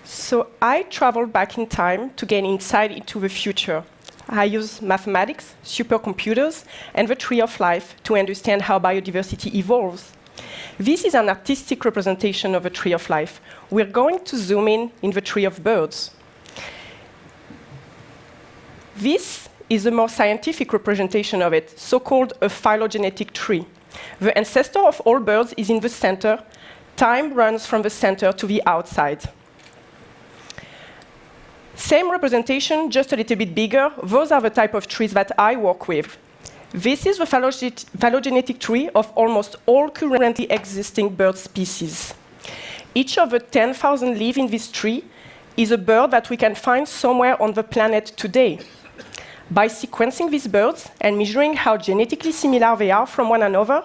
So I traveled back in time to gain insight into the future. I use mathematics, supercomputers, and the tree of life to understand how biodiversity evolves. This is an artistic representation of a tree of life. We're going to zoom in the tree of birds. This is a more scientific representation of it, so-called a phylogenetic tree. The ancestor of all birds is in the center. Time runs from the center to the outside. Same representation, just a little bit bigger. Those are the type of trees that I work with. This is the phylogenetic tree of almost all currently existing bird species. Each of the 10,000 leaves in this tree is a bird that we can find somewhere on the planet today. By sequencing these birds and measuring how genetically similar they are from one another,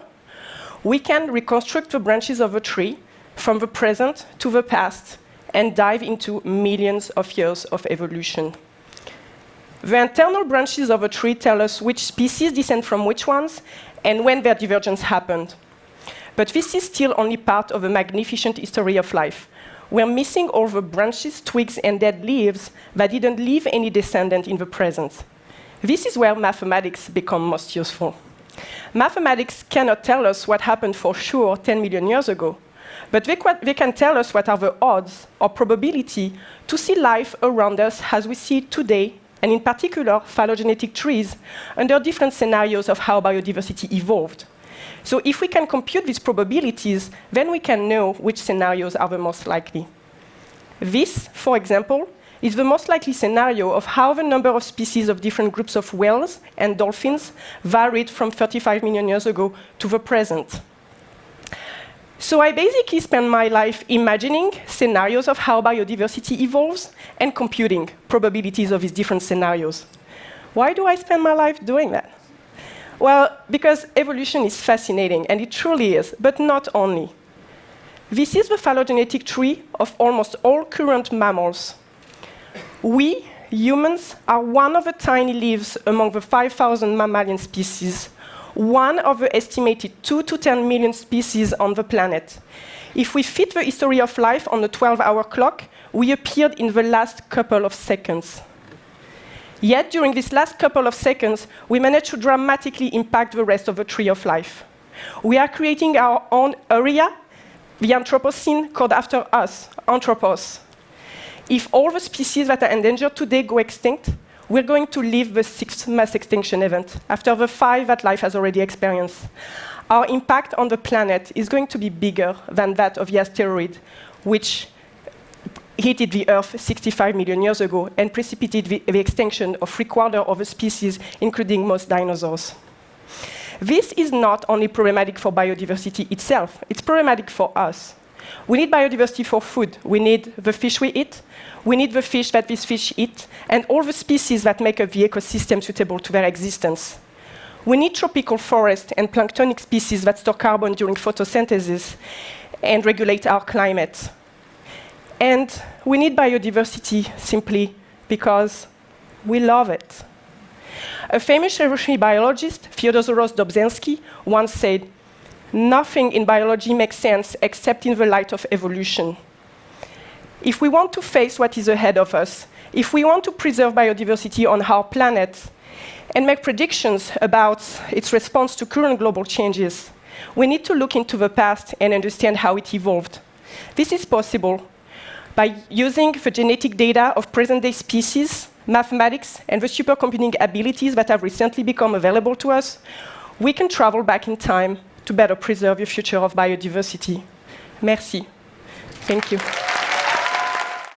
we can reconstruct the branches of a tree from the present to the past and dive into millions of years of evolution. The internal branches of a tree tell us which species descend from which ones and when their divergence happened. But this is still only part of a magnificent history of life. We're missing all the branches, twigs, and dead leaves that didn't leave any descendant in the present. This is where mathematics become most useful. Mathematics cannot tell us what happened for sure 10 million years ago, but they can tell us what are the odds or probability to see life around us as we see it today, and in particular, phylogenetic trees, under different scenarios of how biodiversity evolved. So if we can compute these probabilities, then we can know which scenarios are the most likely. This, for example, is the most likely scenario of how the number of species of different groups of whales and dolphins varied from 35 million years ago to the present. So I basically spend my life imagining scenarios of how biodiversity evolves and computing probabilities of these different scenarios. Why do I spend my life doing that? Well, because evolution is fascinating, and it truly is, but not only. This is the phylogenetic tree of almost all current mammals. We, humans, are one of the tiny leaves among the 5,000 mammalian species, one of the estimated 2 to 10 million species on the planet. If we fit the history of life on a 12-hour clock, we appeared in the last couple of seconds. Yet, during this last couple of seconds, we managed to dramatically impact the rest of the tree of life. We are creating our own area, the Anthropocene, called after us, Anthropos. If all the species that are endangered today go extinct, we're going to live the 6th mass extinction event, after the 5 that life has already experienced. Our impact on the planet is going to be bigger than that of the asteroid, which hit the Earth 65 million years ago and precipitated the extinction of 3/4 of the species, including most dinosaurs. This is not only problematic for biodiversity itself, it's problematic for us. We need biodiversity for food. We need the fish we eat. We need the fish that these fish eat, and all the species that make up the ecosystem suitable to their existence. We need tropical forests and planktonic species that store carbon during photosynthesis and regulate our climate. And we need biodiversity simply because we love it. A famous evolutionary biologist, Theodoros Dobzhansky, once said, "Nothing in biology makes sense except in the light of evolution." If we want to face what is ahead of us, if we want to preserve biodiversity on our planet and make predictions about its response to current global changes, we need to look into the past and understand how it evolved. This is possible by using the genetic data of present-day species, mathematics, and the supercomputing abilities that have recently become available to us. We can travel back in time to better preserve the future of biodiversity. Merci. Thank you.